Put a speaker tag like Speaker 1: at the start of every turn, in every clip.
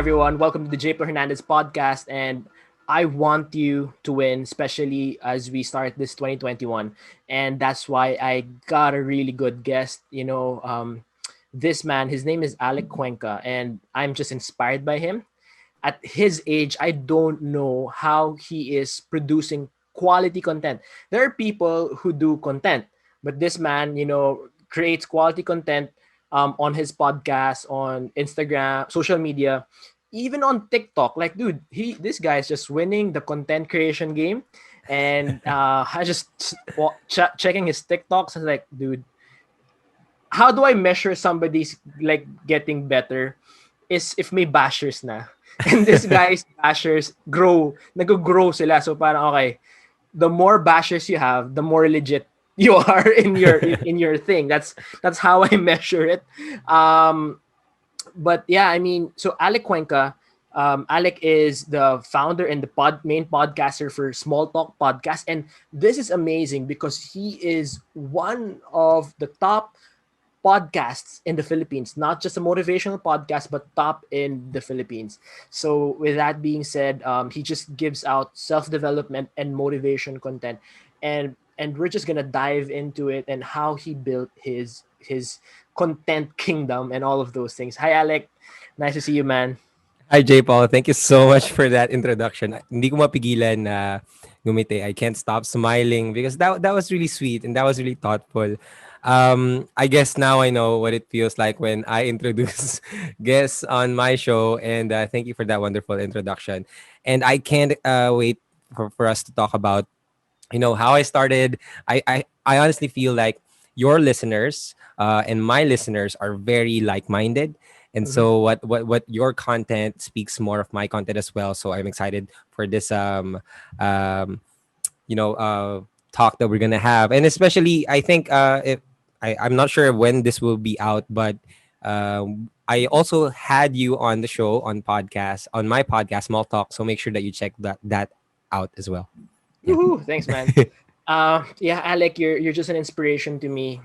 Speaker 1: everyone. Welcome to the JPaul Hernandez podcast. And I want you to win, especially as we start this 2021. And that's why I got a really good guest. This man, his name is Alec Cuenca, and I'm just inspired by him. At his age, I don't know how he is producing quality content. There are people who do content, but this man, creates quality content on his podcast, on Instagram, social media, even on TikTok. Like, dude, this guy is just winning the content creation game. And I just checking his TikToks. I was like, dude, how do I measure somebody's like getting better? Is if may bashers na. And this guy's bashers nag-grow sila. So parang okay, the more bashers you have, the more legit you are in your thing. That's how I measure it. But yeah, I mean, so Alec Cuenca, Alec is the founder and the main podcaster for Small Talk Podcast, and this is amazing because he is one of the top podcasts in the Philippines, not just a motivational podcast, but top in the Philippines. So with that being said, he just gives out self-development and motivation content, and we're just gonna dive into it and how he built his content kingdom and all of those things. Hi Alec, nice to see you, man.
Speaker 2: Hi, JPaul. Thank you so much for that introduction. Hindi ko mapigilan na ngumiti. I can't stop smiling because that was really sweet and that was really thoughtful. I guess now I know what it feels like when I introduce guests on my show, and thank you for that wonderful introduction. And I can't wait for us to talk about how I started. I honestly feel like your listeners and my listeners are very like-minded, and so what your content speaks more of my content as well. So I'm excited for this talk that we're gonna have, and especially I think if I'm not sure when this will be out, but I also had you on the show on my podcast Small Talk, so make sure that you check that out as well. Yeah.
Speaker 1: Woohoo! Thanks, man. Yeah, Alec, you're just an inspiration to me.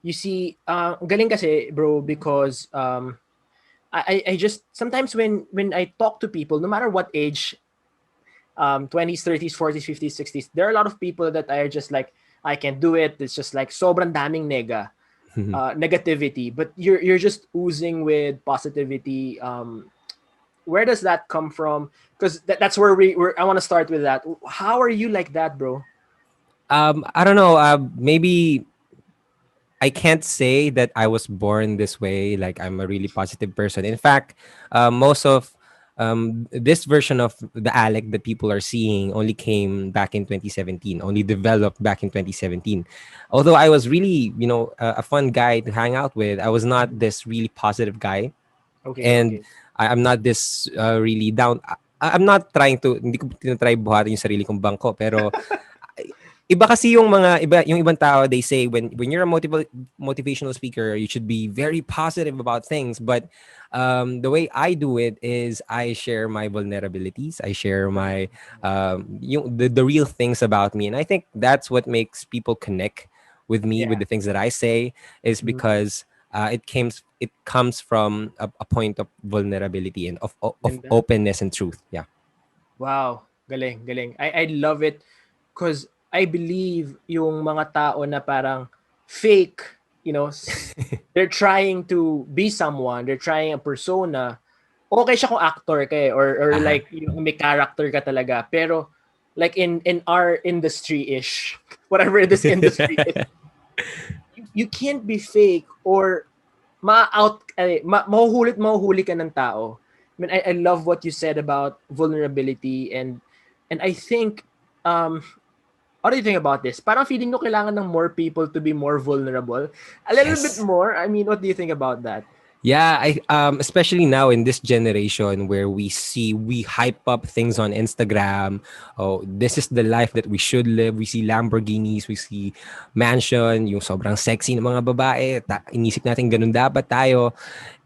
Speaker 1: You see, galing kasi, bro, because I just sometimes when I talk to people, no matter what age, 20s, 30s, 40s, 50s, 60s, there are a lot of people that are just like, I can't do it. It's just like sobrang daming negativity, but you're just oozing with positivity. Where does that come from? Because that's where I want to start with that. How are you like that, bro?
Speaker 2: I don't know. Maybe I can't say that I was born this way. Like I'm a really positive person. In fact, most of this version of the Alec that people are seeing only came back in 2017. Only developed back in 2017. Although I was really, a fun guy to hang out with. I was not this really positive guy,
Speaker 1: Okay,
Speaker 2: and
Speaker 1: okay.
Speaker 2: I'm not this really down. I'm not trying to, hindi ko tinatry buhatin yung sarili kong bangko, pero iba kasi yung ibang tao, they say when you're a motivational speaker, you should be very positive about things. But the way I do it is I share my vulnerabilities. I share my the real things about me, and I think that's what makes people connect with me, with
Speaker 1: Yeah.
Speaker 2: the things that I say, is because it comes from a point of vulnerability and of
Speaker 1: Ganda.
Speaker 2: openness and truth. Yeah.
Speaker 1: Wow. Galing, galing. I love it because I believe yung mga tao na parang fake, they're trying to be someone, they're trying a persona. Okay siya kung actor ka or
Speaker 2: Uh-huh.
Speaker 1: like may character ka talaga. Pero like in our industry-ish, whatever this industry is, you can't be fake or mahuhuli ka ng tao. I mean, I love what you said about vulnerability and I think what do you think about this? Parang feeling ko kailangan ng more people to be more vulnerable. A little bit
Speaker 2: Yes.
Speaker 1: more. I mean, what do you think about that?
Speaker 2: Yeah, I especially now in this generation where we hype up things on Instagram. Oh, this is the life that we should live. We see Lamborghinis, we see mansion, yung sobrang sexy ng mga babae. Inisip natin ganun dapat tayo.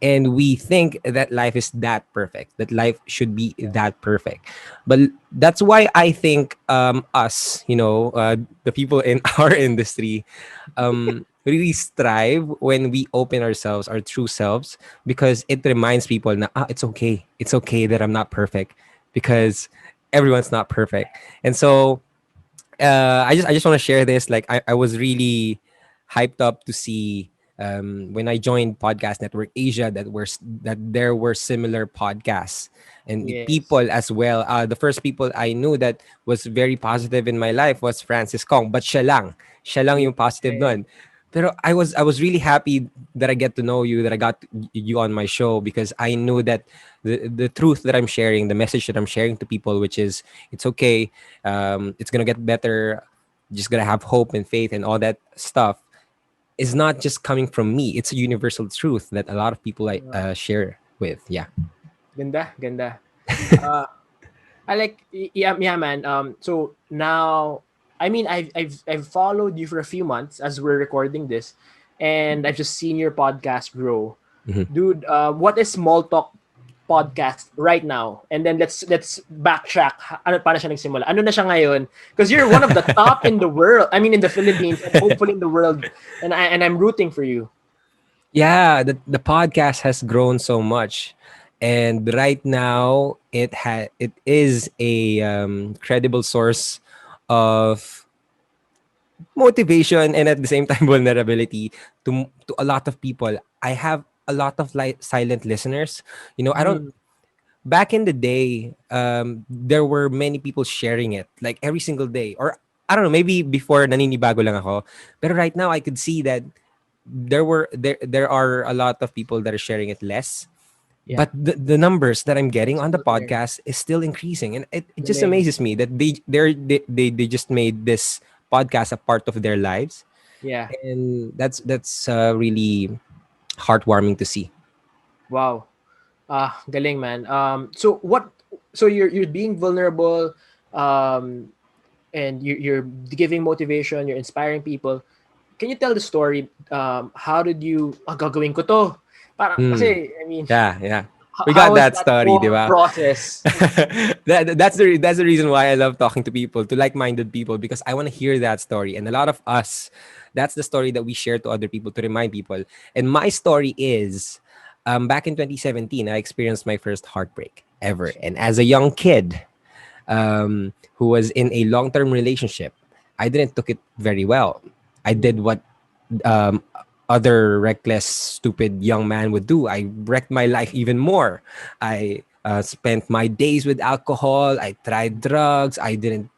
Speaker 2: and we think that life is that perfect, that life should be that perfect. But that's why I think us, the people in our industry, really strive when we open ourselves, our true selves, because it reminds people na, it's okay. It's okay that I'm not perfect,
Speaker 1: Yeah.
Speaker 2: because everyone's not perfect. And so I just want to share this. Like I was really hyped up to see when I joined Podcast Network Asia that there were similar podcasts and the
Speaker 1: Yes.
Speaker 2: people as well. The first people I knew that was very positive in my life was Francis Kong, but siya lang yung positive
Speaker 1: Yes.
Speaker 2: nun. Pero I was really happy that I get to know you, that I got you on my show, because I knew that the truth that I'm sharing, the message that I'm sharing to people, which is it's okay, it's gonna get better, just gonna have hope and faith and all that stuff, is not just coming from me. It's a universal truth that a lot of people I
Speaker 1: Wow.
Speaker 2: share with. Yeah.
Speaker 1: Ganda, ganda. Uh, I like yeah, yeah, man. So now, I mean, I've followed you for a few months as we're recording this, and I've just seen your podcast grow,
Speaker 2: Mhm.
Speaker 1: dude. What is Small Talk podcast right now? And then let's backtrack. Ano paano siya nagsimula? Ano na siya ngayon? Because you're one of the top in the world. I mean, in the Philippines and hopefully in the world. And I'm rooting for you.
Speaker 2: Yeah, the podcast has grown so much, and right now it is a credible source of motivation and at the same time vulnerability to a lot of people. I have a lot of silent listeners. I don't.
Speaker 1: Mm,
Speaker 2: Back in the day, there were many people sharing it like every single day, or I don't know, maybe before naninibago lang ako. But right now, I could see that there are a lot of people that are sharing it less,
Speaker 1: yeah,
Speaker 2: but the numbers that I'm getting on the
Speaker 1: still there.
Speaker 2: podcast is still increasing, and it just
Speaker 1: Galing.
Speaker 2: amazes me that they just made this podcast a part of their lives,
Speaker 1: Yeah.
Speaker 2: and that's really heartwarming to see.
Speaker 1: Wow. Galing, man. So what? So you're being vulnerable, um, and you're giving motivation. You're inspiring people. Can you tell the story? How did you? Gagawin ko to. Parang
Speaker 2: Hmm.
Speaker 1: kasi I mean,
Speaker 2: Yeah, yeah. We
Speaker 1: how
Speaker 2: got
Speaker 1: was
Speaker 2: that
Speaker 1: that
Speaker 2: story, di
Speaker 1: whole
Speaker 2: ba?
Speaker 1: process?
Speaker 2: That's the reason why I love talking to people, to like-minded people, because I want to hear that story. And a lot of us, that's the story that we share to other people to remind people. And my story is, back in 2017, I experienced my first heartbreak ever. And as a young kid, who was in a long-term relationship, I didn't took it very well. I did
Speaker 1: Mm,
Speaker 2: what um, other reckless, stupid young man would do. I wrecked my life even more. I spent my days with alcohol. I tried drugs. I didn't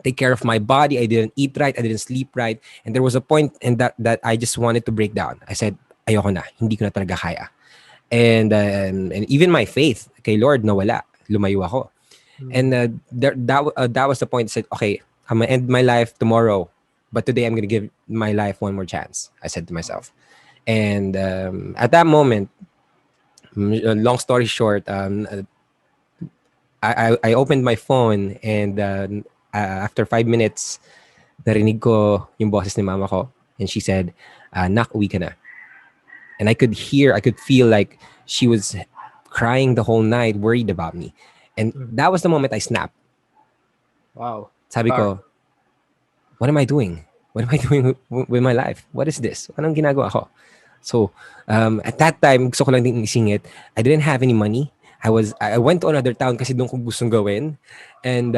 Speaker 2: take care of my body. I didn't eat right. I didn't sleep right. And there was a point in that I just wanted to break down. I said, ayoko na. Hindi ko na talaga kaya. And even my faith kay Lord nawala. Lumayo ako. And
Speaker 1: mm.
Speaker 2: that was the point. I said, okay, I'm gonna end my life tomorrow, but today I'm gonna give my life one more chance. I said to myself, and at that moment, long story short, I opened my phone, and after 5 minutes, narinig ko yung boses ni mama ko, and she said, "Nak, uwi ka na." And I could feel like she was crying the whole night, worried about me, and
Speaker 1: Mm.
Speaker 2: that was the moment I snapped.
Speaker 1: Wow.
Speaker 2: Sabi
Speaker 1: Dark.
Speaker 2: ko, what am I doing? What am I doing with my life? What is this? Anong ginagawa ko? So, at that time, gusto ko lang din isingit. I didn't have any money. I went to another town kasi doon ko gustong gawin. And,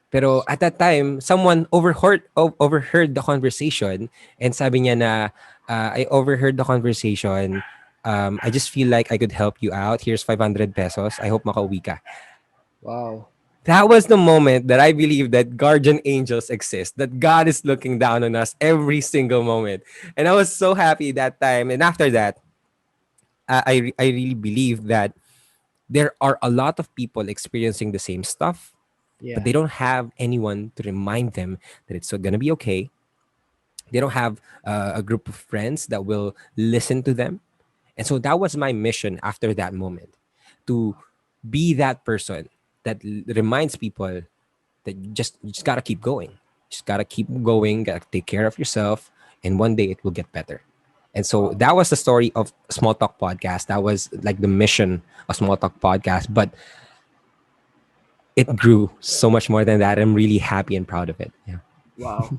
Speaker 2: pero at that time, someone overheard the conversation, and sabi niya na, I overheard the conversation. I just feel like I could help you out. Here's 500 pesos. I hope makauwi ka.
Speaker 1: Wow.
Speaker 2: That was the moment that I believe that guardian angels exist, that God is looking down on us every single moment. And I was so happy that time. And after that, I really believe that there are a lot of people experiencing the same stuff, but
Speaker 1: Yeah.
Speaker 2: they don't have anyone to remind them that it's going to be okay. They don't have a group of friends that will listen to them. And so that was my mission after that moment, to be that person that reminds people that you just gotta keep going. Just gotta keep going. Gotta take care of yourself, and one day it will get better. And so that was the story of Small Talk Podcast. That was like the mission of Small Talk Podcast. But it grew so much more than that. I'm really happy and proud of it. Yeah.
Speaker 1: Wow.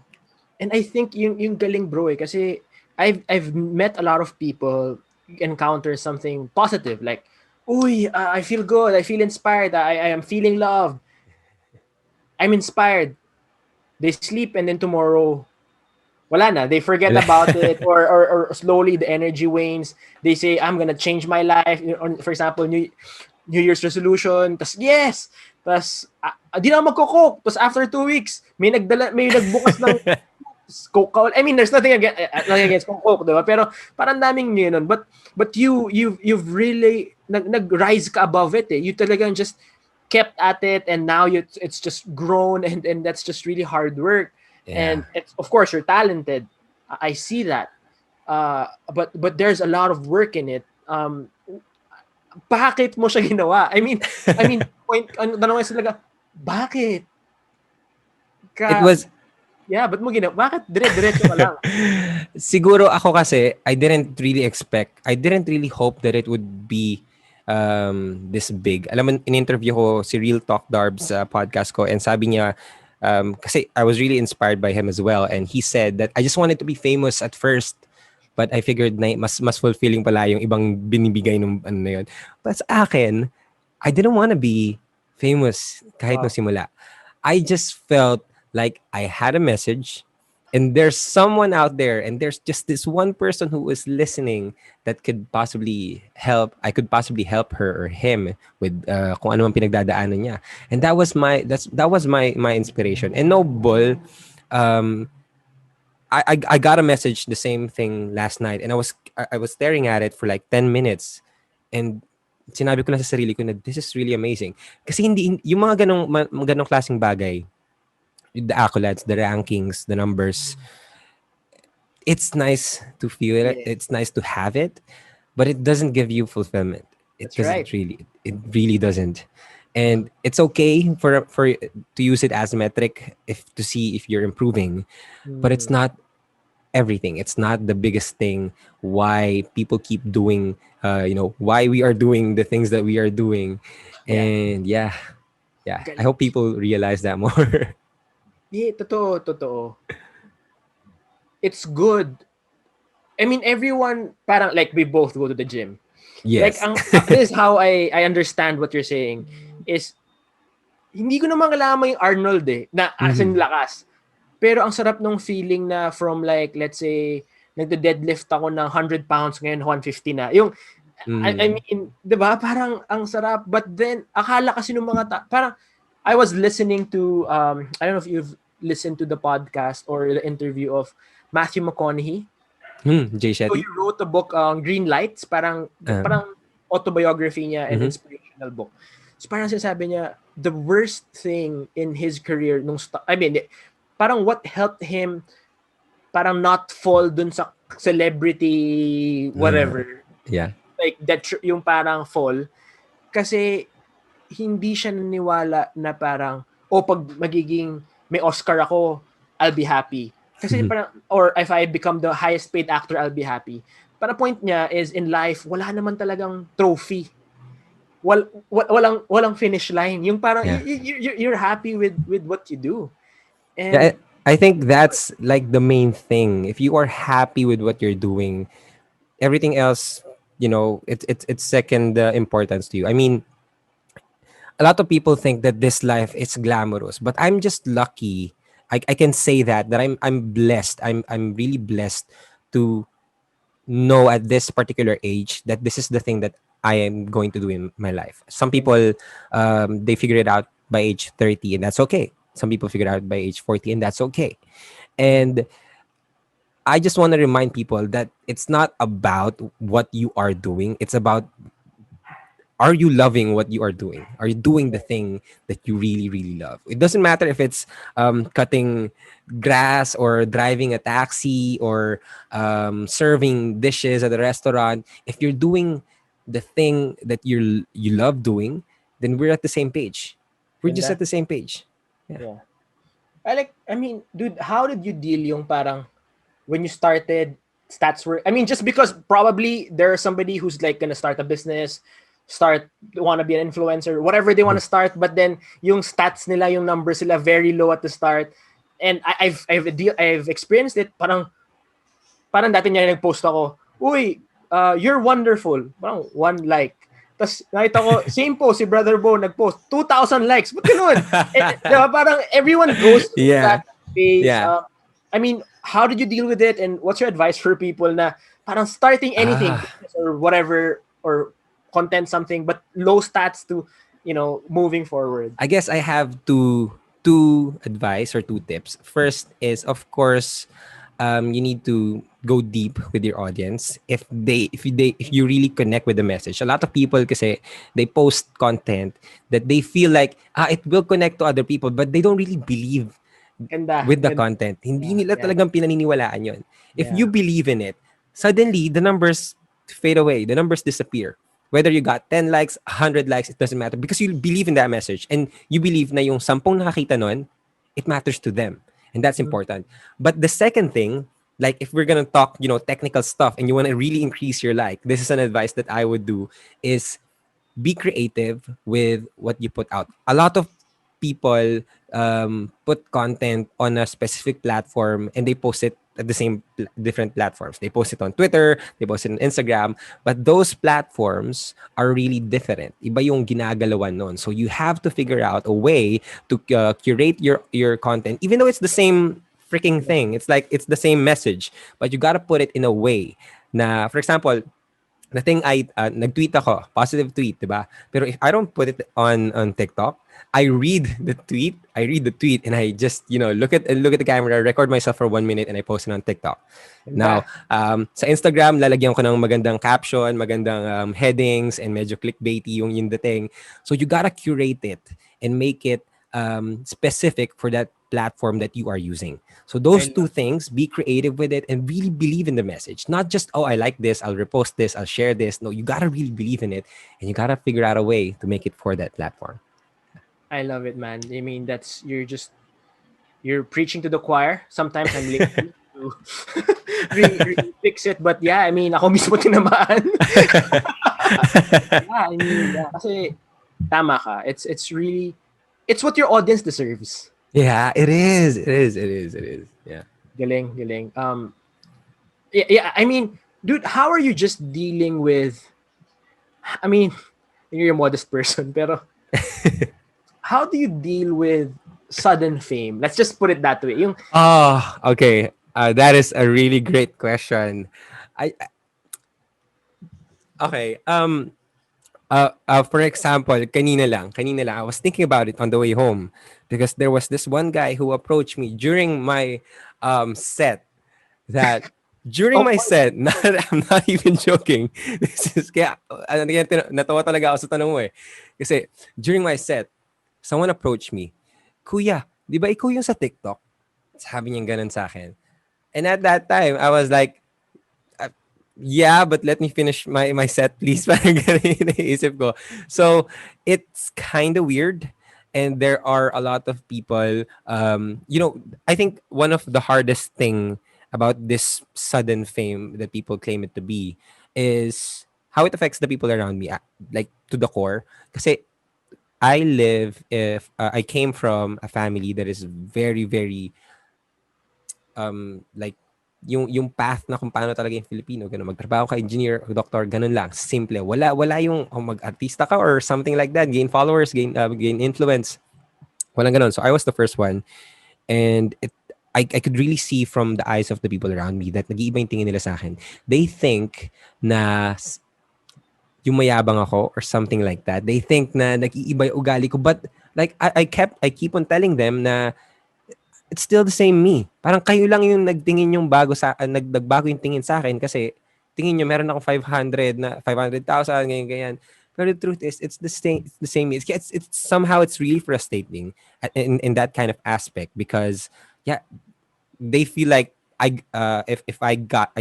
Speaker 1: And I think yung galing bro kasi I've met a lot of people encounter something positive like, uy, I feel good, I feel inspired, I am feeling love, I'm inspired. They sleep and then tomorrow wala na. They forget about it or slowly the energy wanes. They say, I'm gonna change my life. For example, New Year's resolution. Tas yes! Tas di na ako magko-coke. Tas after 2 weeks, may nagbukas ng Coke. I mean, there's nothing against Coke, diba? Pero parang daming yun. But you've really nag-rise ka above it eh. You talagang just kept at it and now it's just grown and that's just really hard work.
Speaker 2: Yeah.
Speaker 1: And it's, of course, you're talented. I see that. But there's a lot of work in it. Bakit mo siya ginawa? I mean, tanong ko talaga, bakit?
Speaker 2: It was
Speaker 1: Yeah, ba't mo ginawa? Bakit dire-diretso ka lang?
Speaker 2: siguro ako kasi I didn't really hope that it would be this big. Alam mo, in-interview ko si Real Talk Darbs sa podcast ko and sabi niya, kasi I was really inspired by him as well and he said that I just wanted to be famous at first but I figured na mas fulfilling pala yung ibang binibigay nung ano na yun. But sa akin, I didn't want to be famous kahit nung simula. I just felt like I had a message and there's someone out there and there's just this one person who is listening that could possibly help. I could possibly help her or him with kung ano man pinagdadaanan niya. And that was my inspiration. And no bull, I got a message the same thing last night and I was staring at it for like 10 minutes and sinabi ko lang sa sarili ko na this is really amazing. Kasi hindi yung mga ganong klaseng bagay, the accolades, the rankings, the numbers, it's nice to feel it. It's nice to have it, but it doesn't give you fulfillment. It doesn't really. It really doesn't. And it's okay for to use it as a metric to see if you're improving, but it's not everything. It's not the biggest thing why people keep doing why we are doing the things that we are doing. And yeah. I hope people realize that more.
Speaker 1: Yeah, totoo. It's good. I mean, everyone, parang like we both go to the gym.
Speaker 2: Yes.
Speaker 1: Like, this is how I understand what you're saying. Is, hindi ko naman kailangan maging Arnold na as in lakas. Pero ang sarap nung feeling na from like, let's say, nagde-deadlift ako ng 100 pounds, ngayon 150 na. Yung, I mean, di ba? Parang ang sarap. But then, akala kasi nung mga parang, I was listening to, I don't know if you've listened to the podcast or the interview of Matthew McConaughey.
Speaker 2: Jay Shetty.
Speaker 1: So he wrote a book, Green Lights, parang autobiography niya and inspirational book. So parang sinasabi niya, the worst thing in his career, parang what helped him parang not fall dun sa celebrity, whatever.
Speaker 2: Yeah.
Speaker 1: Like that, yung parang fall. Kasi hindi siya naniwala na parang, pag magiging may Oscar ako, I'll be happy. Kasi parang, or if I become the highest paid actor, I'll be happy. Para point niya is in life, wala naman talagang trophy. Walang finish line. Yung parang you're happy with what you do. And
Speaker 2: I think that's like the main thing. If you are happy with what you're doing, everything else, it's second importance to you. I mean, a lot of people think that this life is glamorous, but I'm just lucky. I can say that I'm blessed. I'm really blessed to know at this particular age that this is the thing that I am going to do in my life. Some people they figure it out by age 30 and that's okay. Some people figure it out by age 40 and that's okay. And I just want to remind people that it's not about what you are doing. It's about, are you loving what you are doing? Are you doing the thing that you really, really love? It doesn't matter if it's cutting grass or driving a taxi or serving dishes at a restaurant. If you're doing the thing that you love doing, then we're at the same page. We're just at the same page.
Speaker 1: Yeah. Dude, how did you deal yung parang when you started, stats were, I mean, just because probably there's somebody who's like gonna start a business, start want to be an influencer, whatever they want to start, but then yung stats nila, yung numbers nila very low at the start. And I've experienced it. Parang dati niya nag-post ako, uy, you're wonderful. Parang one like. Tapos nakita ko, same post, si Brother Bo nag-post, 2,000 likes. Ba't ganun? Diba, parang everyone goes through
Speaker 2: Yeah.
Speaker 1: that phase.
Speaker 2: Yeah.
Speaker 1: I mean, how did you deal with it? And what's your advice for people na parang starting anything
Speaker 2: Ah.
Speaker 1: or whatever, or content something, but low stats to, moving forward?
Speaker 2: I guess I have two advice or two tips. First is, of course, you need to go deep with your audience. If you really connect with the message, a lot of people kasi they post content that they feel like it will connect to other people, but they don't really believe
Speaker 1: Ganda.
Speaker 2: with the
Speaker 1: Ganda.
Speaker 2: content. Hindi
Speaker 1: Yeah,
Speaker 2: nila
Speaker 1: yeah,
Speaker 2: talagang pinaniniwalaan yon. If
Speaker 1: yeah.
Speaker 2: you believe in it, suddenly the numbers fade away. The numbers disappear. Whether you got 10 likes, 100 likes, it doesn't matter because you believe in that message and you believe na yung 10 nakakita nun, it matters to them. And that's important. But the second thing, like if we're gonna talk, technical stuff and you want to really increase your like, this is an advice that I would do is be creative with what you put out. A lot of people put content on a specific platform and they post it at the same different platforms. They post it on Twitter, they post it on Instagram, but those platforms are really different. Iba yung ginagalawan nun. So you have to figure out a way to curate your content, even though it's the same freaking thing. It's like it's the same message, but you gotta put it in a way. Na, for example, the thing nag-tweet ako, positive tweet, diba? Pero if I don't put it on TikTok, I read the tweet, and I just, look at the camera, record myself for 1 minute, and I post it on TikTok. Now, sa Instagram, lalagyan ko ng magandang caption, magandang headings, and medyo clickbaity yung dating. So you gotta curate it and make it specific for that platform that you are using. So those two things, be creative with it and really believe in the message. Not just, I like this, I'll repost this, I'll share this. No, you gotta really believe in it and you gotta figure out a way to make it for that platform.
Speaker 1: I love it, man. I mean, you're preaching to the choir. Sometimes I'm lazy to really fix it, but yeah, I mean, ako mismo tinamaan. Yeah, I mean, kasi tama ka. It's really, it's what your audience deserves.
Speaker 2: Yeah, it is. It is. It is. It is. Yeah.
Speaker 1: Galing. Yeah. I mean, dude, how are you just dealing with? I mean, you're a modest person, pero how do you deal with sudden fame? Let's just put it that way. Yung
Speaker 2: Okay. That is a really great question. Okay. For example, kanina lang, I was thinking about it on the way home because there was this one guy who approached me during my set that during my set, I'm not even joking. This is kaya natawa talaga ako sa tanong mo eh. Kasi during my set, someone approached me. Kuya, di ba ikaw yung sa TikTok? Sabi niya ganun sa akin. And at that time, I was like, yeah, but let me finish my set, please. Parang ganun yung naisip ko. So, it's kind of weird. And there are a lot of people, I think one of the hardest thing about this sudden fame that people claim it to be is how it affects the people around me, like to the core. Kasi I came from a family that is very, very, like, yung path na kung paano talaga yung Filipino, ganun, magtrabaho ka, engineer, doctor, ganun lang, simple. Wala yung mag-artista ka or something like that, gain followers, gain influence. Walang ganun. So I was the first one. And I could really see from the eyes of the people around me that nag-iiba yung tingin nila sa akin. They think na yung mayabang ako or something like that. They think na nag-iiba yung ugali ko. But like I keep on telling them na it's still the same me. Parang kayo lang yung nagtingin yung nagbago yung tingin sa akin kasi tingin nyo meron ako 500,000 ganyan. But the truth is it's the same me. It's somehow it's really frustrating in that kind of aspect because yeah, they feel like if I got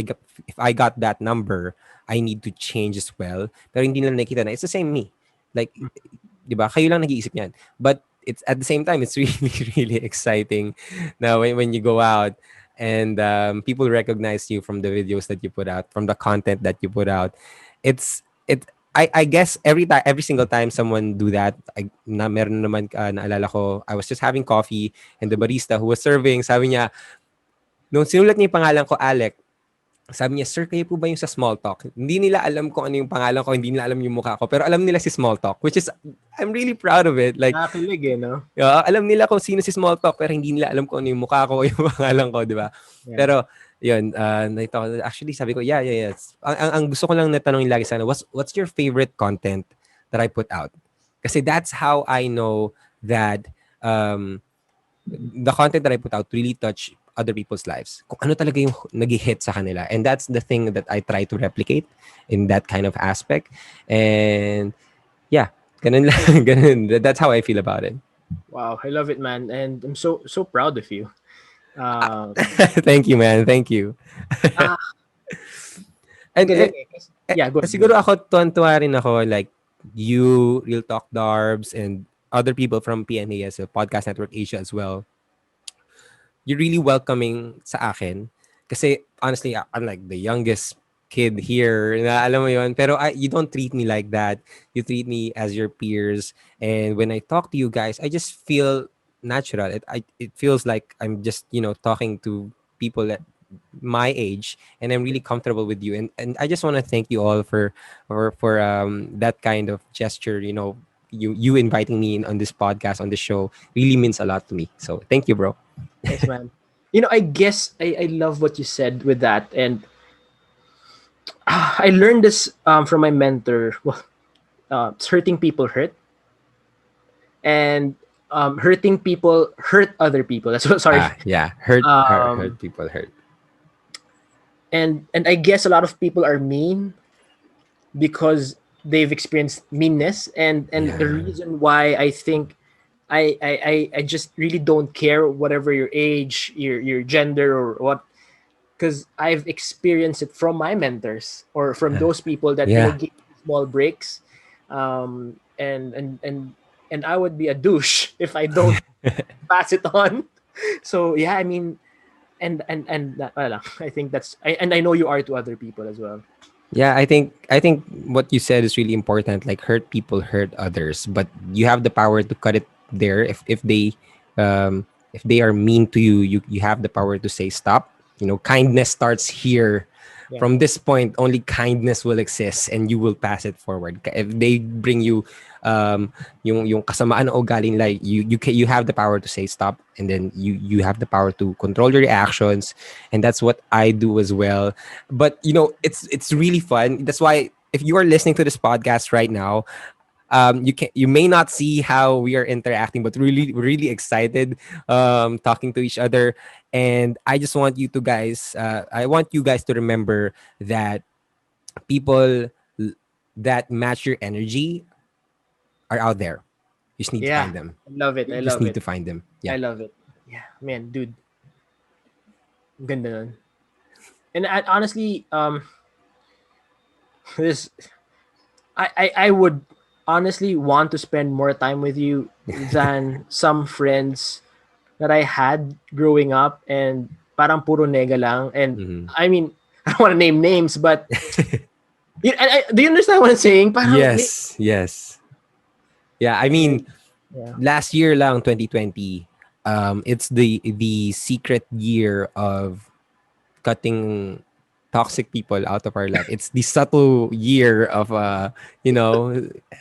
Speaker 2: that number, I need to change as well. Pero hindi nila nakikita na it's the same me. Like, di ba? Kayo lang nag-iisip niyan. But it's at the same time, it's really, really exciting now when you go out and people recognize you from the videos that you put out, from the content that you put out. It's it. I guess every single time someone do that, meron naman naalala ko, I was just having coffee and the barista who was serving, sabi niya, nung sinulat niya yung pangalan ko, Alec, sabi niya, "Sir, kayo po ba yung sa small talk?" Hindi nila alam kung ano yung pangalan ko, hindi nila alam yung mukha ko, pero alam nila si small talk, which is, I'm really proud of it. Like,
Speaker 1: Nakakilig no?
Speaker 2: alam nila kung sino si small talk, pero hindi nila alam kung ano yung mukha ko o yung pangalan ko, di ba?
Speaker 1: Yeah.
Speaker 2: Pero, yun, actually, sabi ko, yeah. Ang gusto ko lang natanongin lagi sana, what's your favorite content that I put out? Kasi that's how I know that the content that I put out really touch other people's lives. Kung ano talaga yung nag-hit sa kanila. And that's the thing that I try to replicate in that kind of aspect. And yeah, ganun lang. Ganun. That's how I feel about it.
Speaker 1: Wow, I love it, man. And I'm so proud of you.
Speaker 2: Thank you, man. Thank you.
Speaker 1: Ah,
Speaker 2: And
Speaker 1: galing eh. Yeah, go ahead.
Speaker 2: siguro ako, tuwan-tuwa rin ako, like, you, Real Talk Darbs, and other people from PNA as a Podcast Network Asia as well. You're really welcoming sa akin. Kasi, honestly, I'm like the youngest kid here. Na, alam mo yun. Pero you don't treat me like that. You treat me as your peers. And when I talk to you guys, I just feel natural. It feels like I'm just, talking to people that my age, and I'm really comfortable with you. And I just want to thank you all for that kind of gesture. You inviting me in on this podcast, on the show, really means a lot to me. So thank you, bro.
Speaker 1: Thanks, man. I guess I love what you said with that. And I learned this from my mentor. Well, hurting people hurt. And hurting people hurt other people. That's what, sorry.
Speaker 2: Yeah. Hurt people hurt.
Speaker 1: And I guess a lot of people are mean because they've experienced meanness. And the reason why I think I just really don't care whatever your age, your gender, or what, because I've experienced it from my mentors or from those people that give small breaks, and I would be a douche if I don't pass it on. So yeah, I mean, and wala, I think and I know you are to other people as well.
Speaker 2: Yeah, I think what you said is really important. Like, hurt people hurt others, but you have the power to cut it there. If they are mean to you, you have the power to say stop. Kindness starts here. Yeah. From this point, only kindness will exist, and you will pass it forward. If they bring you yung kasamaan o galing, like, you have the power to say stop, and then you have the power to control your reactions, and that's what I do as well. But it's really fun. That's why if you are listening to this podcast right now, you may not see how we are interacting, but we're really excited talking to each other. And I just want you guys to remember that people that match your energy are out there. You just need to find them.
Speaker 1: I love it.
Speaker 2: You just need to find them. Yeah.
Speaker 1: I love it. Yeah, man, dude. Ganda nun. And honestly, this I would honestly want to spend more time with you than some friends that I had growing up, and parang puro nega lang. And I mean, I don't want to name names, but do you understand what I'm saying? Parang,
Speaker 2: yes. Yeah, I mean, last year lang, 2020, it's the secret year of cutting toxic people out of our life. It's the subtle year of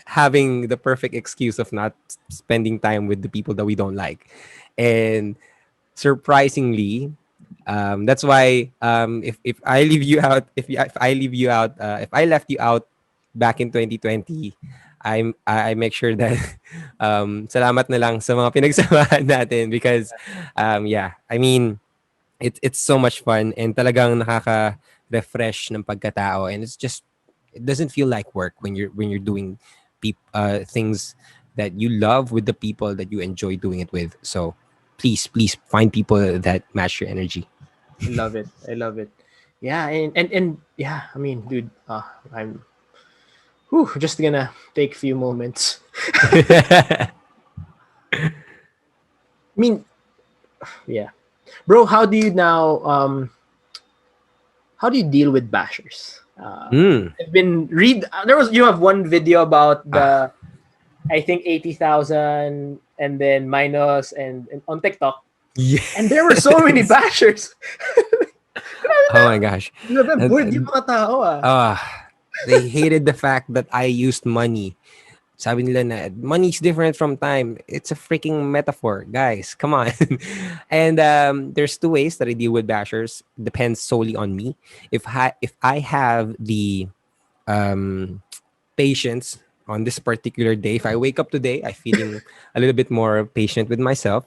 Speaker 2: having the perfect excuse of not spending time with the people that we don't like. And surprisingly, that's why if I leave you out, if I left you out back in 2020, I make sure that salamat na lang sa mga pinagsamahan natin, because I mean, it's so much fun, and talagang nakaka-refresh ng pagkatao, and it doesn't feel like work when you're doing things that you love with the people that you enjoy doing it with. So please find people that match your energy.
Speaker 1: I love it. Yeah, and yeah, I mean, dude, I'm just gonna take a few moments. I mean, yeah. Bro, how do you deal with bashers? I've been read there was you have one video about
Speaker 2: Ah,
Speaker 1: the I think 80,000 and then minus and on TikTok, and there were so many
Speaker 2: yes.
Speaker 1: bashers. Grabe na.
Speaker 2: Oh my gosh.
Speaker 1: Grabe, bored yung
Speaker 2: And,
Speaker 1: mga tao ah.
Speaker 2: ah, they hated the fact that I used money. Sabi nila na money's different from time. It's a freaking metaphor, guys. Come on. And there's two ways that I deal with bashers. Depends solely on me. If I have the um, patience on this particular day, if I wake up today, I feeling a little bit more patient with myself,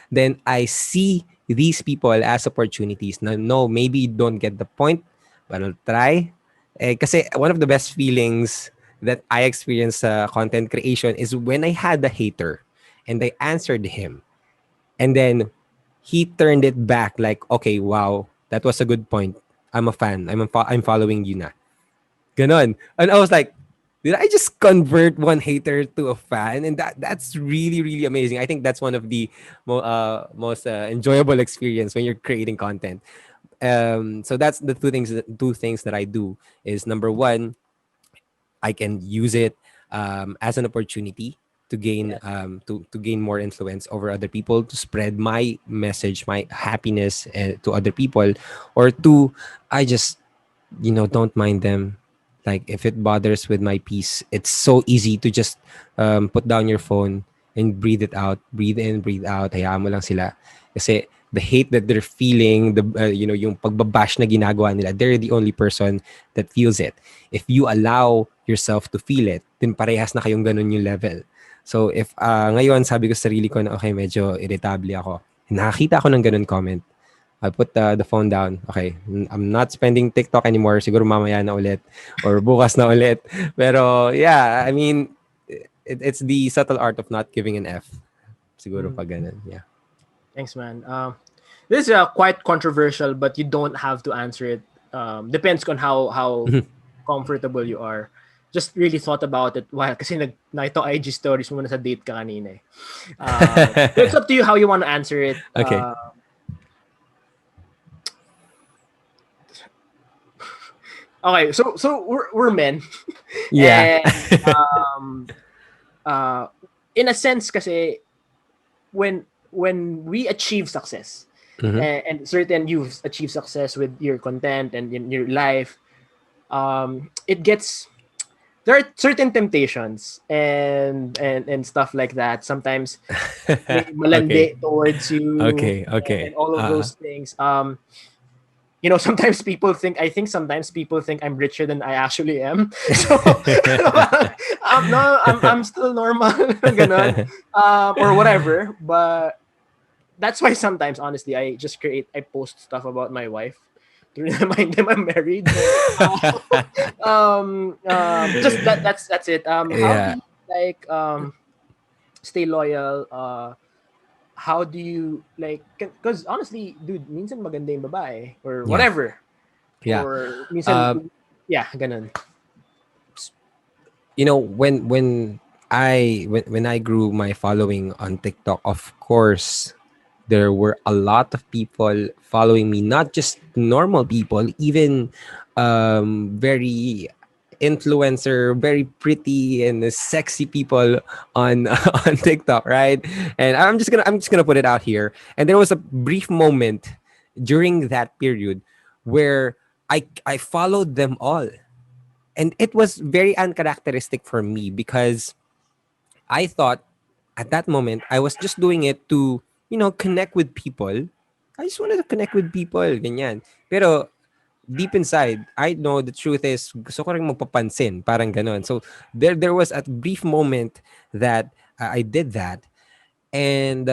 Speaker 2: then I see these people as opportunities. Now, no, maybe you don't get the point, but I'll try. Kasi one of the best feelings that I experienced content creation is when I had a hater and I answered him. And then he turned it back like, okay, wow, that was a good point. I'm a fan. I'm following you na. Ganon. And I was like, did I just convert one hater to a fan? And that's really, really amazing. I think that's one of the most enjoyable experience when you're creating content. So that's the two things that I do is number one, I can use it as an opportunity to gain
Speaker 1: Yeah.
Speaker 2: to gain more influence over other people, to spread my message, my happiness to other people, or two, I just don't mind them. Like if it bothers with my peace, it's so easy to just put down your phone and breathe it out, breathe in, breathe out. Hayaan mo lang sila. Kasi the hate that they're feeling, yung pagbabash na ginagawa nila, they're the only person that feels it. If you allow yourself to feel it, then parehas na kayong ganun yung level. So if ngayon sabi ko sa sarili ko na okay, medyo irritable ako. Nakakita ako ng ganun comment. I put the phone down. Okay, I'm not spending TikTok anymore. Siguro mamaya na ulit or bukas na ulit. Pero yeah, I mean, it's the subtle art of not giving an F. Siguro
Speaker 1: Mm.
Speaker 2: pag ganun. Yeah.
Speaker 1: Thanks, man. This is quite controversial, but you don't have to answer it. Depends on how comfortable you are. Just really thought about it while kasi nakita ko IG stories mo na sa date ka kanina eh. So it's up to you how you want to answer it.
Speaker 2: Okay.
Speaker 1: Okay, so we're men.
Speaker 2: Yeah.
Speaker 1: And uh, in a sense kasi when we achieve success,
Speaker 2: Mhm.
Speaker 1: and certain you've achieved success with your content and in your life, it gets there are certain temptations and stuff like that. Sometimes may
Speaker 2: Okay.
Speaker 1: malandi towards you
Speaker 2: Okay. Okay.
Speaker 1: and all of those things. Sometimes people think sometimes people think I'm richer than I actually am. So no, I'm still normal, ganon, or whatever. But that's why sometimes, honestly, I post stuff about my wife to remind them I'm married. Just that's it. How do
Speaker 2: Yeah.
Speaker 1: you like stay loyal? How do you like? Because honestly, dude, minsan maganda yung babae or
Speaker 2: Yeah.
Speaker 1: whatever,
Speaker 2: Yeah.
Speaker 1: or minsan,
Speaker 2: Um,
Speaker 1: yeah, ganun.
Speaker 2: when I grew my following on TikTok, of course, there were a lot of people following me, not just normal people, even very influencer, very pretty and sexy people on on TikTok, right? And I'm just gonna put it out here. And there was a brief moment during that period where I followed them all, and it was very uncharacteristic for me because I thought at that moment I was just doing it to connect with people. I just wanted to connect with people, ganyan. Pero deep inside, I know the truth is gusto ko rin magpapansin, parang ganon. So there was a brief moment that I did that. And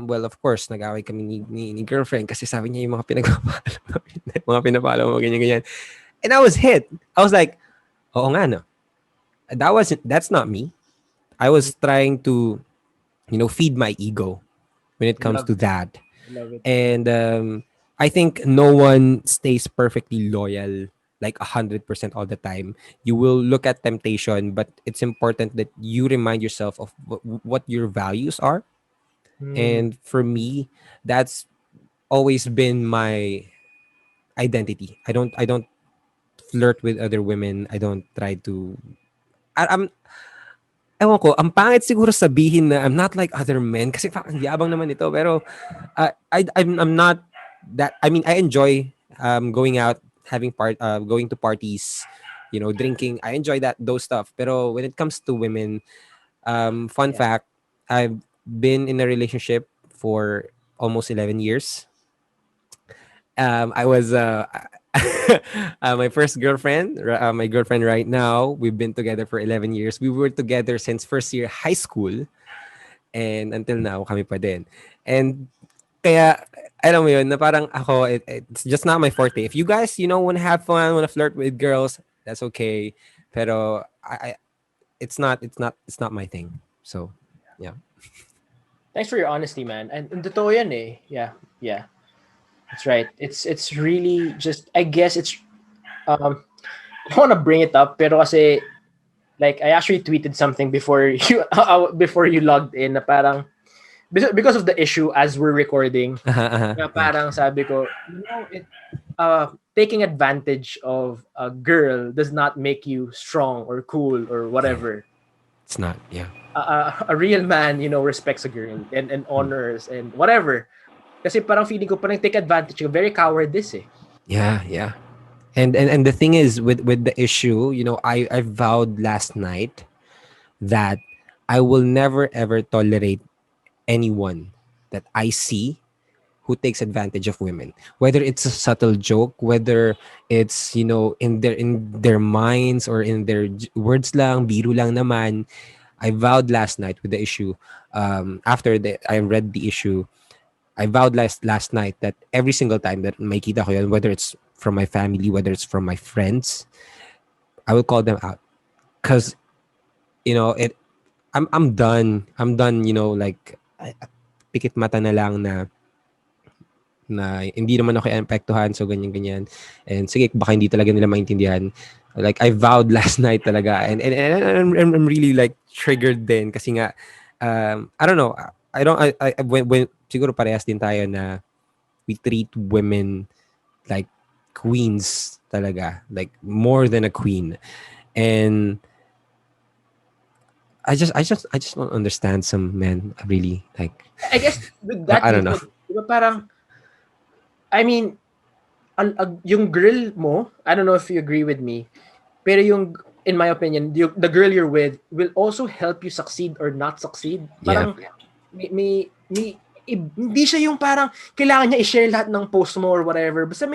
Speaker 2: well, of course, nag-away kami ni girlfriend kasi sabi niya yung mga pinagpapalo mga pinapalo mo, ganyan, ganyan. And I was hit. I was like, oo nga no. That's not me. I was trying to, feed my ego when it comes
Speaker 1: Love
Speaker 2: to
Speaker 1: it.
Speaker 2: that.
Speaker 1: Love it.
Speaker 2: And I think no one stays perfectly loyal like 100% all the time. You will look at temptation, but it's important that you remind yourself of what your values are.
Speaker 1: Mm.
Speaker 2: And for me, that's always been my identity. I don't flirt with other women. I don't try to. I'm ewan ko, ang pangit siguro sabihin na I'm not like other men kasi parang yabang naman ito. Pero I'm not that. I mean, I enjoy going out, going to parties, drinking. I enjoy those stuff. Pero when it comes to women, fun
Speaker 1: Yeah.
Speaker 2: fact, I've been in a relationship for almost 11 years. I was my first girlfriend, my girlfriend right now. We've been together for 11 years. We were together since first year high school and until now kami pa din. And kaya alam mo yun na parang ako it's just not my forte. If you guys, want to have fun, want to flirt with girls, that's okay. Pero it's not my thing. So, yeah.
Speaker 1: Thanks for your honesty, man. And totoo yan eh. Yeah. Yeah. That's right. It's really just, I guess it's I don't want to bring it up pero kasi like I actually tweeted something before you before you logged in na parang because of the issue as we're recording na
Speaker 2: Yeah.
Speaker 1: parang sabi ko, taking advantage of a girl does not make you strong or cool or
Speaker 2: Yeah.
Speaker 1: whatever.
Speaker 2: It's not. Yeah.
Speaker 1: A real man, respects a girl and honors and whatever. Kasi parang feeling ko parang take advantage ko. Very cowardice eh.
Speaker 2: Yeah, yeah. And the thing is with the issue, I vowed last night that I will never ever tolerate anyone that I see who takes advantage of women. Whether it's a subtle joke, whether it's in their minds or in their words lang, biro lang naman. I vowed last night with the issue. After I read the issue, I vowed last night that every single time that may kita ko yun, whether it's from my family, whether it's from my friends, I will call them out. Cause it. I'm done. I'm done. Like pikit mata na lang na hindi naman ako apektuhan, so ganyan. And sige, baka hindi talaga nila maintindihan. Like I vowed last night talaga, and I'm really like triggered din kasi nga I don't know. When siguro parehas din tayo na we treat women like queens talaga, like more than a queen. And I just don't understand some men really like
Speaker 1: I guess with that
Speaker 2: I
Speaker 1: you
Speaker 2: don't know.
Speaker 1: said, diba parang, I mean, yung girl mo, I don't know if you agree with me, pero in my opinion, the girl you're with will also help you succeed or not succeed.
Speaker 2: Yeah.
Speaker 1: Parang, hindi siya yung parang, kailangan niya i-share lahat ng post mo or whatever. Basta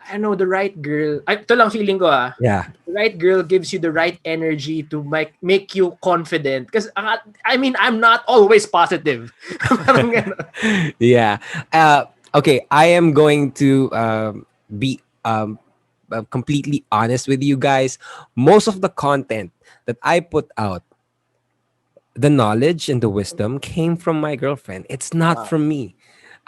Speaker 1: I know, the right girl, ito lang feeling ko
Speaker 2: Yeah.
Speaker 1: the right girl gives you the right energy to make you confident. Because, I mean, I'm not always positive. Parang gano'n.
Speaker 2: Yeah. Okay, I am going to be completely honest with you guys. Most of the content that I put out, the knowledge and the wisdom came from my girlfriend. It's not
Speaker 1: Wow.
Speaker 2: from me.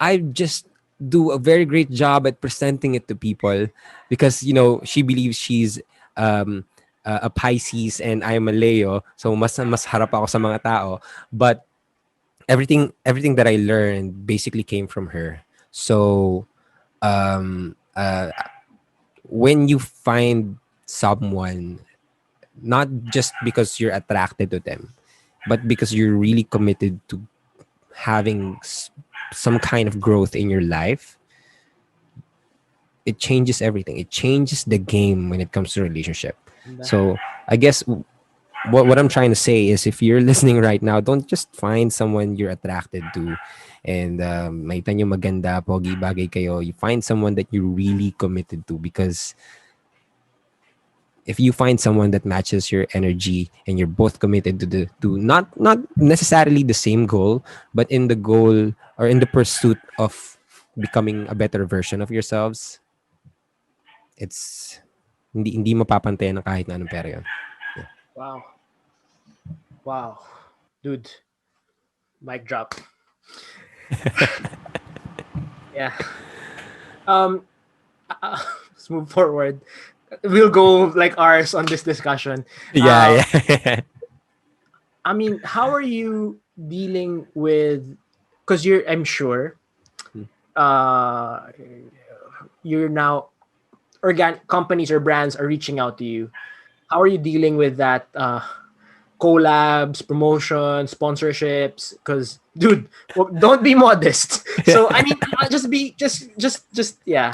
Speaker 2: I just do a very great job at presenting it to people because she believes she's a Pisces and I'm a Leo, so mas harap ako sa mga tao. But everything that I learned basically came from her. So when you find someone, not just because you're attracted to them, but because you're really committed to having some kind of growth in your life, it changes everything. It changes the game when it comes to relationship. So I guess what I'm trying to say is, if you're listening right now, don't just find someone you're attracted to and makita nyo maganda, pogi, bagay kayo. You find someone that you're really committed to, because if you find someone that matches your energy and you're both committed to not necessarily the same goal, but in the goal or in the pursuit of becoming a better version of yourselves, it's hindi mapapantayan ng kahit na anong pera yun.
Speaker 1: Wow. Wow. Dude. Mic drop. Yeah. Let's move forward. We'll go like hours on this discussion.
Speaker 2: Yeah.
Speaker 1: I mean, how are you dealing with, because I'm sure uh you're now companies or brands are reaching out to you, how are you dealing with that collabs, promotions, sponsorships? Because dude, don't be modest. So I mean, just be just yeah.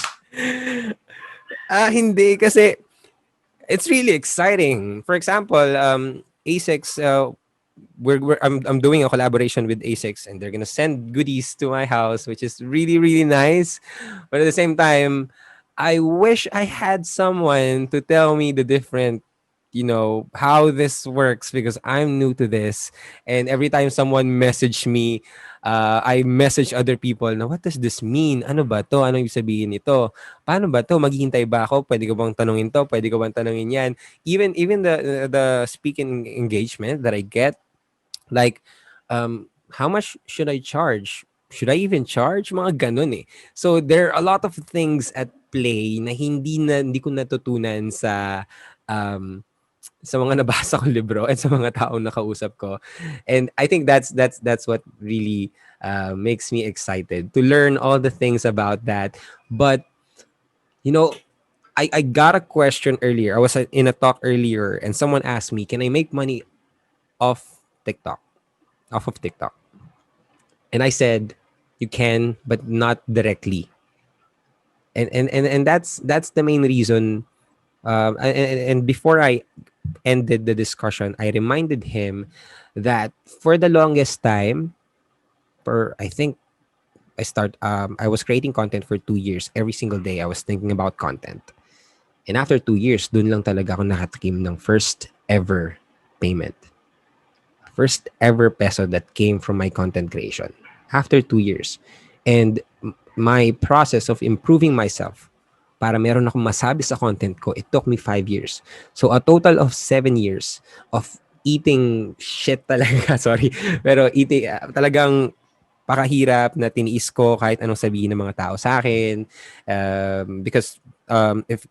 Speaker 2: Hindi kasi it's really exciting. For example, A6 I'm doing a collaboration with A6 and they're gonna send goodies to my house, which is really really nice. But at the same time, I wish I had someone to tell me the different, how this works because I'm new to this. And every time someone message me, I message other people na what does this mean? Ano ba to? Ano ibig sabihin nito? Paano ba to? Maghihintay ba ako? Pwede ko bang tanungin to? Pwede ko bang tanungin yan? Even the speaking engagement that I get, like, how much should I charge? Should I even charge? Mga ganun eh. So there are a lot of things at play na hindi ko natutunan sa mga nabasa kong libro and sa mga taong nakausap ko. And I think that's what really makes me excited to learn all the things about that. But you know, I got a question earlier. I was in a talk earlier and someone asked me, "Can I make money off TikTok?" Off of TikTok. And I said, "You can, but not directly." And that's the main reason. And before I ended the discussion, I reminded him that for the longest time, for I think I was creating content for 2 years. Every single day, I was thinking about content. And after 2 years, dun lang talaga ako nakatikim ng first ever payment. First ever peso that came from my content creation. After 2 years. And my process of improving myself para meron akong masabi sa content ko, it took me 5 years. So a total of 7 years of eating shit talaga. Sorry. Pero eating, talagang pakahirap na tiniis ko kahit anong sabihin ng mga tao sa akin. Because if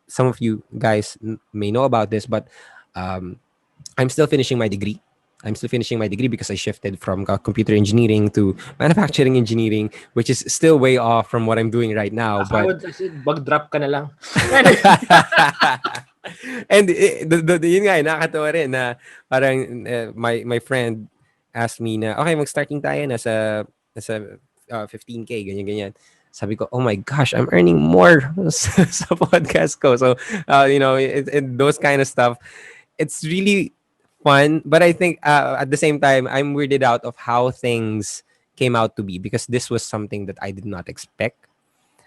Speaker 2: some of you guys may know about this, but I'm still finishing my degree. I'm still finishing my degree because I shifted from computer engineering to manufacturing engineering, which is still way off from what I'm doing right now.
Speaker 1: I
Speaker 2: But
Speaker 1: would say, bag-drop ka na lang.
Speaker 2: and yun nga, nakakatawa rin na parang my friend asked me na, okay, mag-starting tayo nasa 15K, ganyan. Sabi ko, oh my gosh, I'm earning more sa podcast ko. So, those kind of stuff, it's really fun. But I think at the same time, I'm weirded out of how things came out to be because this was something that I did not expect,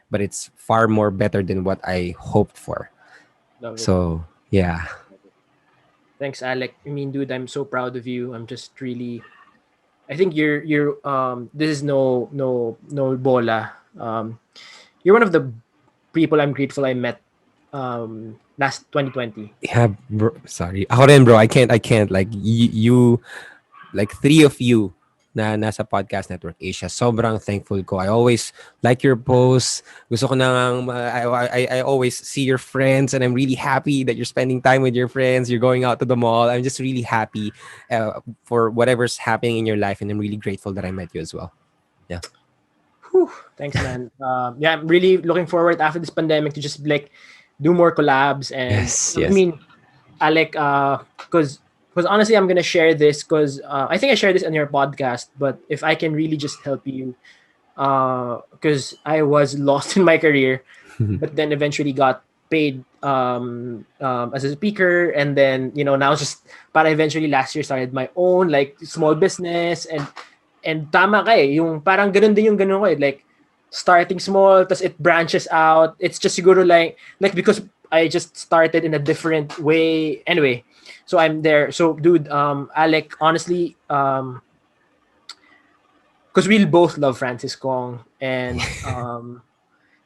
Speaker 2: but it's far more better than what I hoped for.
Speaker 1: Love it.
Speaker 2: So, yeah.
Speaker 1: Thanks, Alec. I mean, dude, I'm so proud of you. I'm just really, I think you're this is no bola. You're one of the people I'm grateful I met last 2020.
Speaker 2: Yeah, bro, sorry. Ako rin, bro. I can't. Like, you, like, three of you na nasa Podcast Network Asia. Sobrang thankful ko. I always like your posts. Gusto ko nang, I always see your friends and I'm really happy that you're spending time with your friends. You're going out to the mall. I'm just really happy for whatever's happening in your life. And I'm really grateful that I met you as well. Yeah.
Speaker 1: Whew, thanks, man. Yeah, I'm really looking forward after this pandemic to just like do more collabs and
Speaker 2: Yes.
Speaker 1: I mean, Alec, because honestly, I'm gonna share this because I think I shared this on your podcast. But if I can really just help you, because I was lost in my career, but then eventually got paid as a speaker, and then now just. But eventually last year started my own like small business and tama ka eh, yung parang ganun din yung ganun ko eh, like starting small, tas it branches out. It's just siguro like because I just started in a different way. Anyway, so I'm there. So dude, Alec, honestly, because we both love Francis Kong, and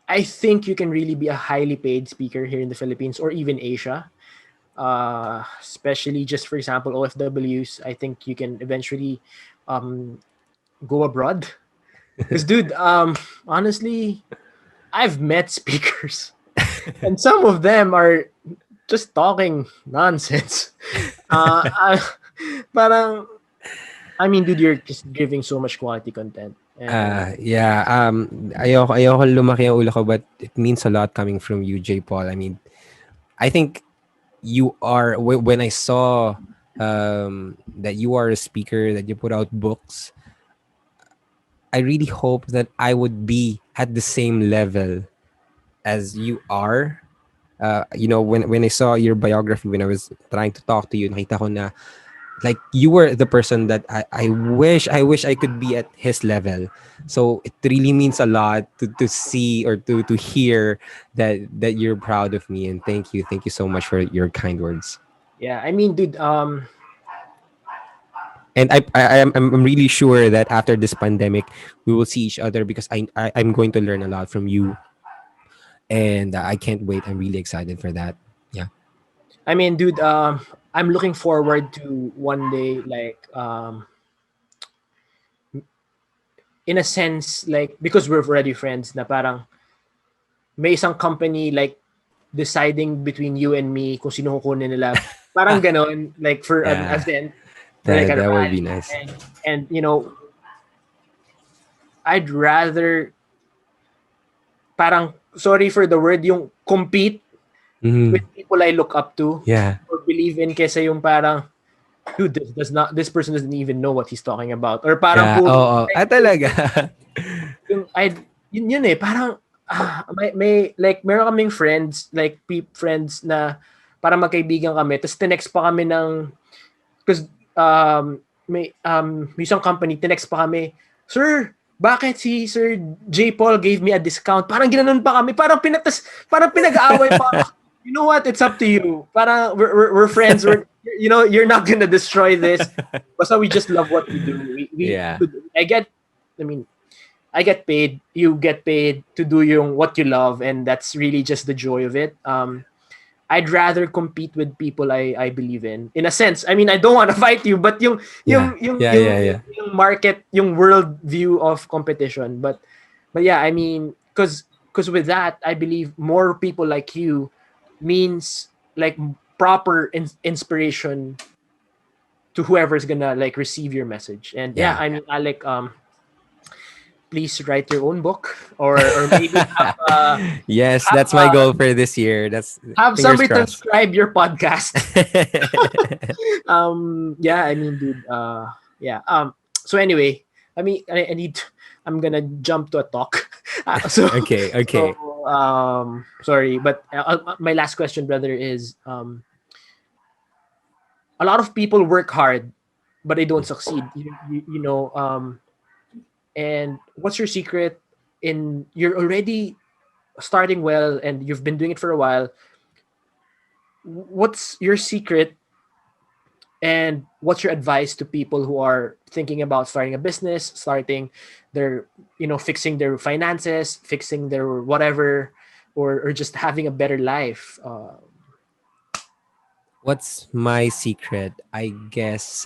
Speaker 1: I think you can really be a highly paid speaker here in the Philippines or even Asia. Especially just for example OFWs. I think you can eventually go abroad. Because dude, honestly, I've met speakers and some of them are just talking nonsense. Parang, I mean, dude, you're just giving so much quality content. And
Speaker 2: Yeah. Ayoko lumaki ang ulo ko, but it means a lot coming from you, J. Paul. I mean, I think you are when I saw that you are a speaker, that you put out books. I really hope that I would be at the same level as you are. When I saw your biography, when I was trying to talk to you, nakita ko na like you were the person that I wish I could be at his level. So it really means a lot to see or to hear that you're proud of me, and thank you so much for your kind words.
Speaker 1: yeah, I mean, dude,
Speaker 2: And I'm really sure that after this pandemic we will see each other, because I'm going to learn a lot from you, and I can't wait. I'm really excited for that. Yeah.
Speaker 1: I mean, dude, I'm looking forward to one day, like, in a sense, like, because we're already friends, na parang may isang company like deciding between you and me kung sino kukunin nila. Parang ganon, like for an
Speaker 2: Yeah.
Speaker 1: event or like
Speaker 2: That
Speaker 1: a
Speaker 2: that would be
Speaker 1: rally.
Speaker 2: nice.
Speaker 1: And I'd rather parang, sorry for the word, yung compete with
Speaker 2: Mhm.
Speaker 1: people I look up to
Speaker 2: Yeah.
Speaker 1: or believe in, kesa yung parang, dude, this person doesn't even know what he's talking about. Or parang
Speaker 2: Yeah.
Speaker 1: puro,
Speaker 2: Oo.
Speaker 1: like,
Speaker 2: Talaga.
Speaker 1: yung I yun eh, parang may like meron kaming friends, like friends na parang magkaibigan kami, tapos tinext pa kami ng, because may isang company, tinext pa kami, sir, bakit si Sir JPaul gave me a discount? Parang ginanon pa kami, parang pinag-aaway pa. You know what? It's up to you. Parang we're friends. You're not gonna destroy this. Basta we just love what we do.
Speaker 2: Yeah.
Speaker 1: I get, I mean, I get paid, you get paid to do yung what you love, and that's really just the joy of it. I'd rather compete with people I believe in. In a sense, I mean, I don't want to fight you, but
Speaker 2: Yeah. Yeah. Yeah. Yeah.
Speaker 1: yung market, yung world view of competition. But yeah, I mean, because with that, I believe more people like you means like proper inspiration to whoever's gonna like receive your message. And yeah,
Speaker 2: Yeah.
Speaker 1: I mean, Alec, please write your own book, or maybe
Speaker 2: Yes,
Speaker 1: have
Speaker 2: that's my goal for this year. That's
Speaker 1: have
Speaker 2: fingers
Speaker 1: somebody
Speaker 2: crossed.
Speaker 1: transcribe your podcast. Yeah, I mean, dude, yeah. So anyway, I need I'm gonna jump to a talk. So
Speaker 2: Okay. Okay.
Speaker 1: sorry, but my last question, brother, is a lot of people work hard but they don't succeed. And what's your secret? In You're already starting well and you've been doing it for a while. What's your secret, and what's your advice to people who are thinking about starting a business, starting their, fixing their finances, fixing their whatever, or just having a better life?
Speaker 2: What's my secret? I guess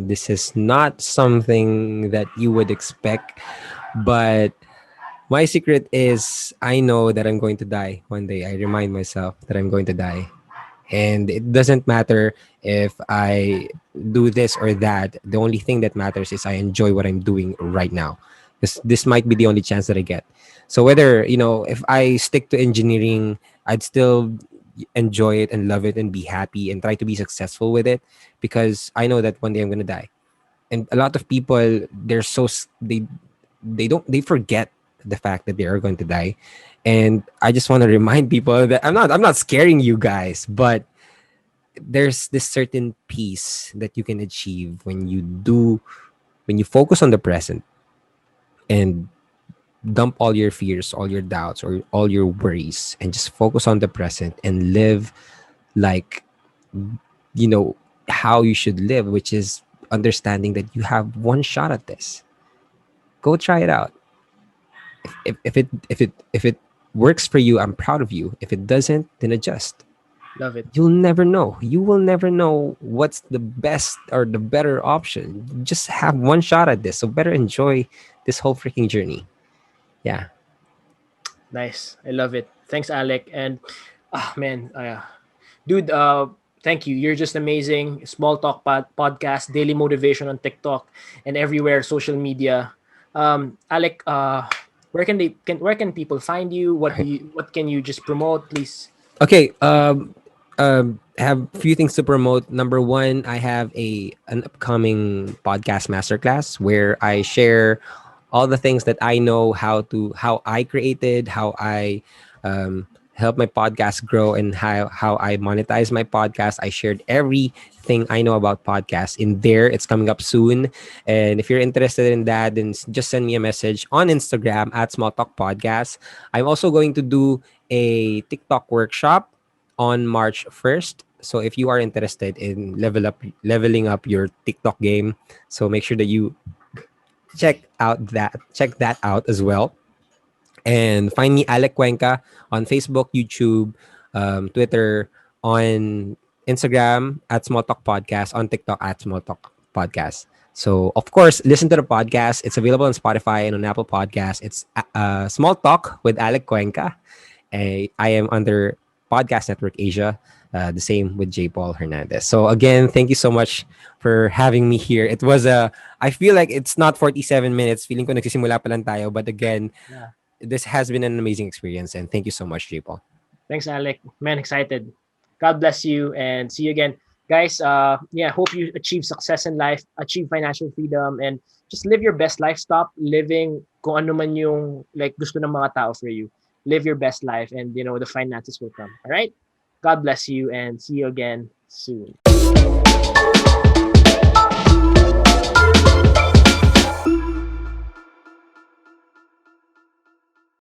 Speaker 2: this is not something that you would expect, but my secret is I know that I'm going to die one day. I remind myself that I'm going to die. And it doesn't matter if I do this or that. The only thing that matters is I enjoy what I'm doing right now. This might be the only chance that I get. So whether, if I stick to engineering, I'd still enjoy it and love it and be happy and try to be successful with it, because I know that one day I'm going to die. And a lot of people, they forget the fact that they are going to die. And I just want to remind people that I'm not scaring you guys, but there's this certain peace that you can achieve when you focus on the present and dump all your fears, all your doubts, or all your worries, and just focus on the present and live like, you know how you should live, which is understanding that you have one shot at this. Go try it out. If it works for you, I'm proud of you. If it doesn't, then adjust.
Speaker 1: Love it.
Speaker 2: You'll never know. You will never know what's the best or the better option. You just have one shot at this, so better enjoy this whole freaking journey. Yeah.
Speaker 1: Nice. I love it. Thanks, Alec. And man, dude, thank you. You're just amazing. Small Talk podcast, daily motivation on TikTok and everywhere, social media. Alec, where can people find you? What can you just promote, please?
Speaker 2: Okay. Have a few things to promote. Number one, I have an upcoming podcast masterclass where I share all the things that I know how I created, how I help my podcast grow, and how I monetize my podcast. I shared everything I know about podcasts in there. It's coming up soon, and if you're interested in that, then just send me a message on Instagram at Small Talk Podcast. I'm also going to do a TikTok workshop on March 1st. So if you are interested in leveling up your TikTok game, so make sure that you check that out as well. And find me Alec Cuenca on Facebook, YouTube, Twitter, on Instagram at Small Talk Podcast, on TikTok at Small Talk Podcast. So of course, listen to the podcast. It's available on Spotify and on Apple Podcasts. It's Small Talk with Alec Cuenca. I am under Podcast Network Asia. The same with JPaul Hernandez. So again, thank you so much for having me here. It was I feel like it's not 47 minutes. Feeling ko nagsisimula pa lang tayo. But again,
Speaker 1: Yeah.
Speaker 2: this has been an amazing experience. And thank you so much, JPaul.
Speaker 1: Thanks, Alec. Man, excited. God bless you and see you again. Guys, yeah, hope you achieve success in life, achieve financial freedom, and just live your best life. Stop living kung ano man yung like gusto ng mga tao for you. Live your best life and the finances will come. All right? God bless you and see you again soon.